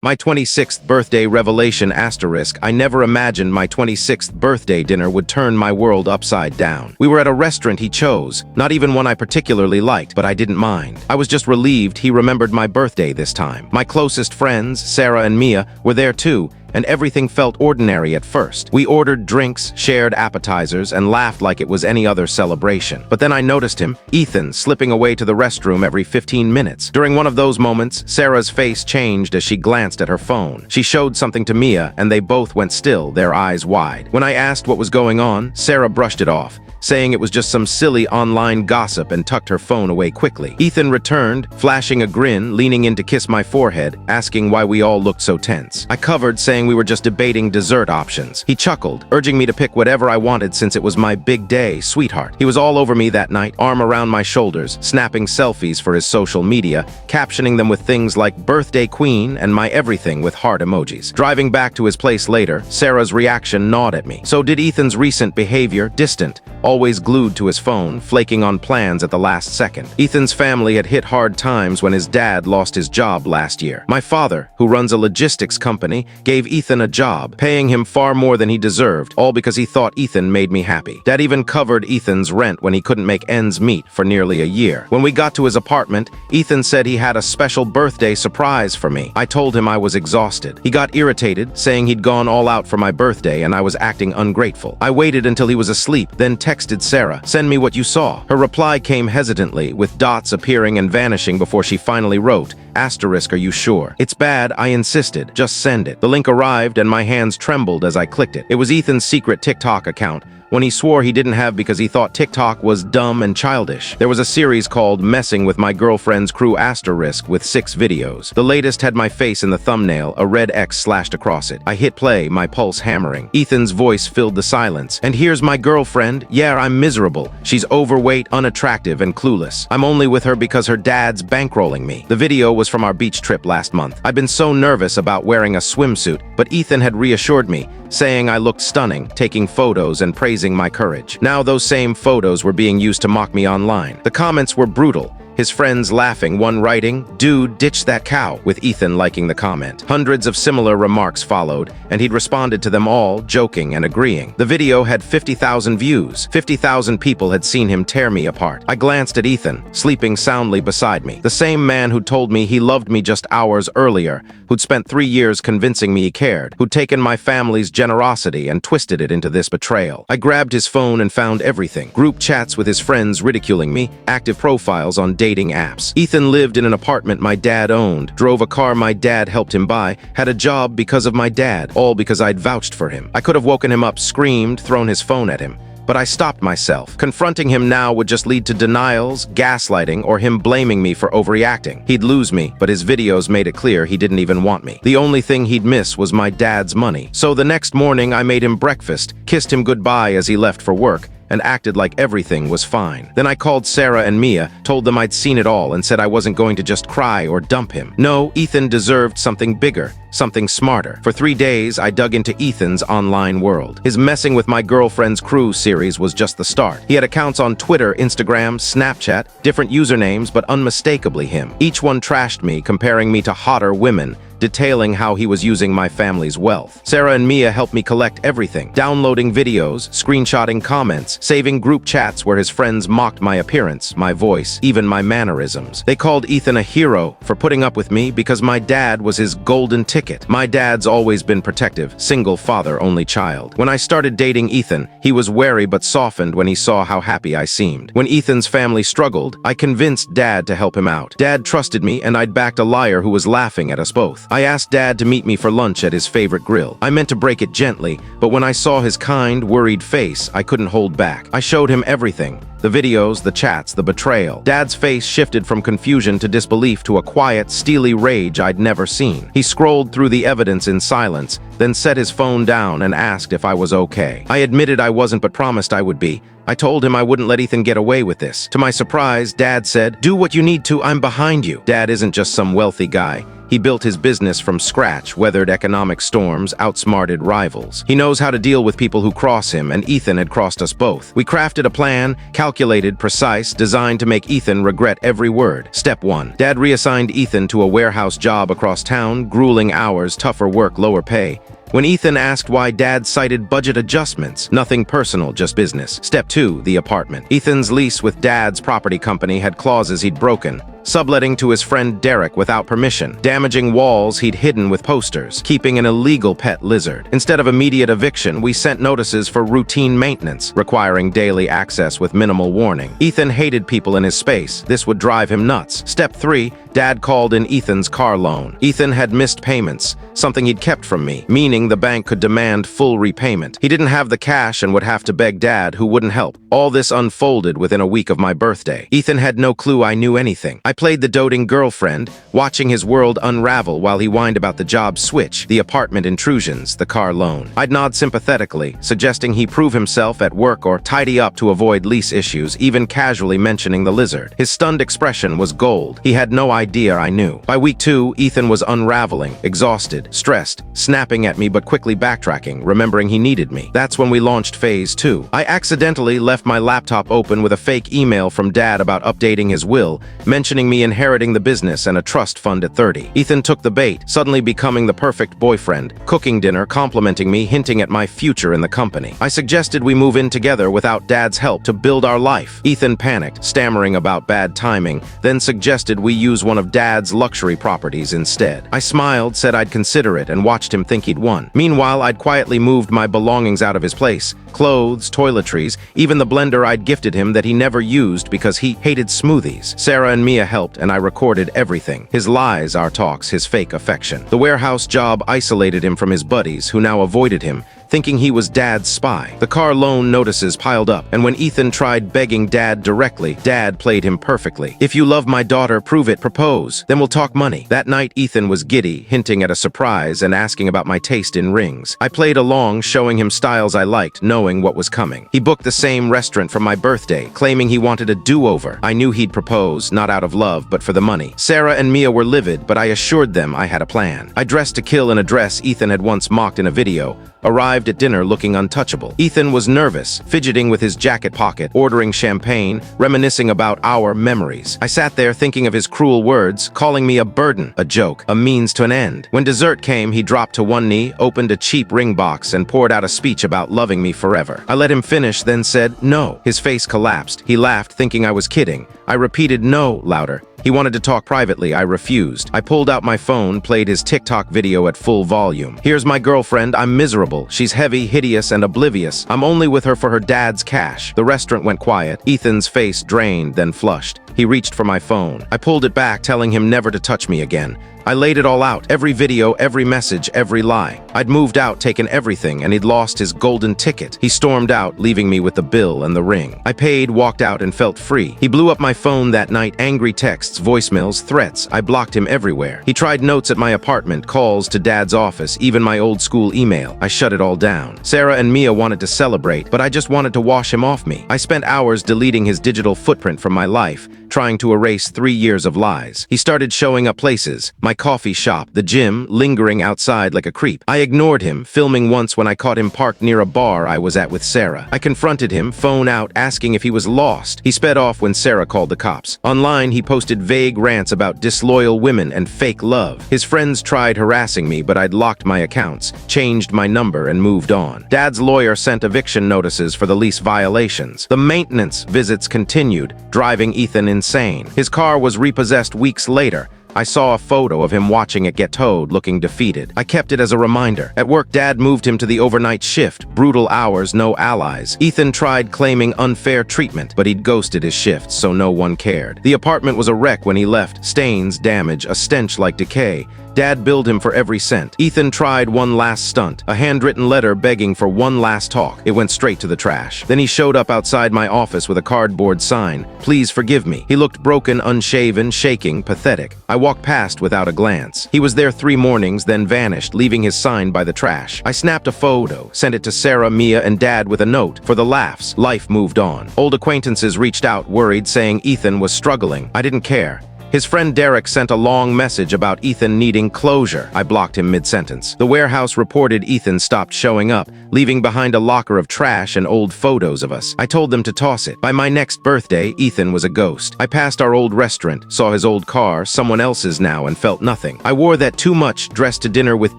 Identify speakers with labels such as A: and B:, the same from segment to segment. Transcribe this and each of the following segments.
A: My 26th birthday revelation asterisk. I never imagined my 26th birthday dinner would turn my world upside down. We were at a restaurant he chose, not even one I particularly liked, but I didn't mind. I was just relieved he remembered my birthday this time. My closest friends, Sarah and Mia, were there too, and everything felt ordinary at first. We ordered drinks, shared appetizers, and laughed like it was any other celebration. But then I noticed him, Ethan, slipping away to the restroom every 15 minutes. During one of those moments, Sarah's face changed as she glanced at her phone. She showed something to Mia, and they both went still, their eyes wide. When I asked what was going on, Sarah brushed it off, saying it was just some silly online gossip, and tucked her phone away quickly. Ethan returned, flashing a grin, leaning in to kiss my forehead, asking why we all looked so tense. I covered, saying we were just debating dessert options. He chuckled, urging me to pick whatever I wanted since it was my big day, sweetheart. He was all over me that night, arm around my shoulders, snapping selfies for his social media, captioning them with things like birthday queen and my everything with heart emojis. Driving back to his place later, Sarah's reaction gnawed at me. So did Ethan's recent behavior, distant, always glued to his phone, flaking on plans at the last second. Ethan's family had hit hard times when his dad lost his job last year. My father, who runs a logistics company, gave Ethan a job, paying him far more than he deserved, all because he thought Ethan made me happy. Dad even covered Ethan's rent when he couldn't make ends meet for nearly a year. When we got to his apartment, Ethan said he had a special birthday surprise for me. I told him I was exhausted. He got irritated, saying he'd gone all out for my birthday and I was acting ungrateful. I waited until he was asleep, then texted Sarah, "Send me what you saw." Her reply came hesitantly, with dots appearing and vanishing before she finally wrote, "Asterisk, are you sure?" "It's bad," I insisted. "Just send it." The link arrived and my hands trembled as I clicked it. It was Ethan's secret TikTok account, one he swore he didn't have because he thought TikTok was dumb and childish. There was a series called Messing with My Girlfriend's Crew asterisk with 6 videos. The latest had my face in the thumbnail, a red X slashed across it. I hit play, my pulse hammering. Ethan's voice filled the silence. "And here's my girlfriend. Yeah, I'm miserable. She's overweight, unattractive, and clueless. I'm only with her because her dad's bankrolling me." The video was from our beach trip last month. I'd been so nervous about wearing a swimsuit, but Ethan had reassured me, saying I looked stunning, taking photos and praising my courage. Now those same photos were being used to mock me online. The comments were brutal. His friends laughing, one writing, "Dude, ditch that cow," with Ethan liking the comment. Hundreds of similar remarks followed, and he'd responded to them all, joking and agreeing. The video had 50,000 views. 50,000 people had seen him tear me apart. I glanced at Ethan, sleeping soundly beside me. The same man who'd told me he loved me just hours earlier, who'd spent 3 years convincing me he cared, who'd taken my family's generosity and twisted it into this betrayal. I grabbed his phone and found everything. Group chats with his friends ridiculing me, active profiles on dating apps. Ethan lived in an apartment my dad owned, drove a car my dad helped him buy, had a job because of my dad, all because I'd vouched for him. I could have woken him up, screamed, thrown his phone at him. But I stopped myself. Confronting him now would just lead to denials, gaslighting, or him blaming me for overreacting. He'd lose me, but his videos made it clear he didn't even want me. The only thing he'd miss was my dad's money. So the next morning I made him breakfast, kissed him goodbye as he left for work, and acted like everything was fine. Then I called Sarah and Mia, told them I'd seen it all, and said I wasn't going to just cry or dump him. No, Ethan deserved something bigger, something smarter. For 3 days, I dug into Ethan's online world. His Messing with My Girlfriend's Crew series was just the start. He had accounts on Twitter, Instagram, Snapchat, different usernames, but unmistakably him. Each one trashed me, comparing me to hotter women, detailing how he was using my family's wealth. Sarah and Mia helped me collect everything, downloading videos, screenshotting comments, saving group chats where his friends mocked my appearance, my voice, even my mannerisms. They called Ethan a hero for putting up with me because my dad was his golden ticket. My dad's always been protective, single father, only child. When I started dating Ethan, he was wary but softened when he saw how happy I seemed. When Ethan's family struggled, I convinced Dad to help him out. Dad trusted me, and I'd backed a liar who was laughing at us both. I asked Dad to meet me for lunch at his favorite grill. I meant to break it gently, but when I saw his kind, worried face, I couldn't hold back. I showed him everything. The videos, the chats, the betrayal. Dad's face shifted from confusion to disbelief to a quiet, steely rage I'd never seen. He scrolled through the evidence in silence, then set his phone down and asked if I was okay. I admitted I wasn't, but promised I would be. I told him I wouldn't let Ethan get away with this. To my surprise, Dad said, "Do what you need to, I'm behind you." Dad isn't just some wealthy guy. He built his business from scratch, weathered economic storms, outsmarted rivals. He knows how to deal with people who cross him, and Ethan had crossed us both. We crafted a plan, calculated, precise, designed to make Ethan regret every word. Step 1. Dad reassigned Ethan to a warehouse job across town, grueling hours, tougher work, lower pay. When Ethan asked why, Dad cited budget adjustments. Nothing personal, just business. Step 2. The apartment. Ethan's lease with Dad's property company had clauses he'd broken. Subletting to his friend Derek without permission, damaging walls he'd hidden with posters, keeping an illegal pet lizard. Instead of immediate eviction, we sent notices for routine maintenance, requiring daily access with minimal warning. Ethan hated people in his space. This would drive him nuts. Step 3. Dad called in Ethan's car loan. Ethan had missed payments, something he'd kept from me, meaning the bank could demand full repayment. He didn't have the cash and would have to beg Dad, who wouldn't help. All this unfolded within a week of my birthday. Ethan had no clue I knew anything. I played the doting girlfriend, watching his world unravel while he whined about the job switch, the apartment intrusions, the car loan. I'd nod sympathetically, suggesting he prove himself at work or tidy up to avoid lease issues, even casually mentioning the lizard. His stunned expression was gold. He had no idea I knew. By week 2, Ethan was unraveling, exhausted, stressed, snapping at me but quickly backtracking, remembering he needed me. That's when we launched phase 2. I accidentally left my laptop open with a fake email from Dad about updating his will, mentioning me inheriting the business and a trust fund at 30. Ethan took the bait, suddenly becoming the perfect boyfriend, cooking dinner, complimenting me, hinting at my future in the company. I suggested we move in together without Dad's help to build our life. Ethan panicked, stammering about bad timing, then suggested we use one of Dad's luxury properties instead. I smiled, said I'd consider it, and watched him think he'd won. Meanwhile, I'd quietly moved my belongings out of his place. Clothes, toiletries, even the blender I'd gifted him that he never used because he hated smoothies. Sarah and Mia helped, and I recorded everything. His lies, our talks, his fake affection. The warehouse job isolated him from his buddies, who now avoided him, thinking he was Dad's spy. The car loan notices piled up, and when Ethan tried begging Dad directly, Dad played him perfectly. If you love my daughter, prove it, propose. Then we'll talk money. That night, Ethan was giddy, hinting at a surprise and asking about my taste in rings. I played along, showing him styles I liked, knowing what was coming. He booked the same restaurant for my birthday, claiming he wanted a do-over. I knew he'd propose, not out of love, but for the money. Sarah and Mia were livid, but I assured them I had a plan. I dressed to kill in a dress Ethan had once mocked in a video, arrived at dinner looking untouchable. Ethan was nervous, fidgeting with his jacket pocket, ordering champagne, reminiscing about our memories. I sat there thinking of his cruel words, calling me a burden, a joke, a means to an end. When dessert came, he dropped to one knee, opened a cheap ring box, and poured out a speech about loving me forever. I let him finish, then said, "No." His face collapsed. He laughed, thinking I was kidding. I repeated, "No," louder. He wanted to talk privately. I refused. I pulled out my phone, played his TikTok video at full volume. "Here's my girlfriend. I'm miserable. She's heavy, hideous, and oblivious. I'm only with her for her dad's cash." The restaurant went quiet. Ethan's face drained, then flushed. He reached for my phone. I pulled it back, telling him never to touch me again. I laid it all out, every video, every message, every lie. I'd moved out, taken everything, and he'd lost his golden ticket. He stormed out, leaving me with the bill and the ring. I paid, walked out, and felt free. He blew up my phone that night, angry texts, voicemails, threats. I blocked him everywhere. He tried notes at my apartment, calls to Dad's office, even my old school email. I shut it all down. Sarah and Mia wanted to celebrate, but I just wanted to wash him off me. I spent hours deleting his digital footprint from my life, trying to erase 3 years of lies. He started showing up places, my coffee shop, the gym, lingering outside like a creep. I ignored him, filming once when I caught him parked near a bar I was at with Sarah. I confronted him, phone out, asking if he was lost. He sped off when Sarah called the cops. Online, he posted vague rants about disloyal women and fake love. His friends tried harassing me, but I'd locked my accounts, changed my number, and moved on. Dad's lawyer sent eviction notices for the lease violations. The maintenance visits continued, driving Ethan insane. His car was repossessed weeks later. I saw a photo of him watching it get towed, looking defeated. I kept it as a reminder. At work, Dad moved him to the overnight shift. Brutal hours, no allies. Ethan tried claiming unfair treatment, but he'd ghosted his shifts, so no one cared. The apartment was a wreck when he left. Stains, damage, a stench like decay. Dad billed him for every cent. Ethan tried one last stunt, a handwritten letter begging for one last talk. It went straight to the trash. Then he showed up outside my office with a cardboard sign, "Please forgive me." He looked broken, unshaven, shaking, pathetic. I walked past without a glance. He was there 3 mornings, then vanished, leaving his sign by the trash. I snapped a photo, sent it to Sarah, Mia, and Dad with a note. For the laughs, life moved on. Old acquaintances reached out, worried, saying Ethan was struggling. I didn't care. His friend Derek sent a long message about Ethan needing closure. I blocked him mid-sentence. The warehouse reported Ethan stopped showing up, leaving behind a locker of trash and old photos of us. I told them to toss it. By my next birthday, Ethan was a ghost. I passed our old restaurant, saw his old car, someone else's now, and felt nothing. I wore that too much dress to dinner with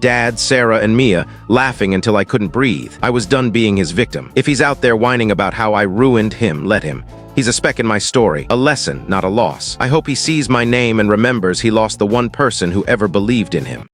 A: Dad, Sarah, and Mia, laughing until I couldn't breathe. I was done being his victim. If he's out there whining about how I ruined him, let him. He's a speck in my story, a lesson, not a loss. I hope he sees my name and remembers he lost the one person who ever believed in him.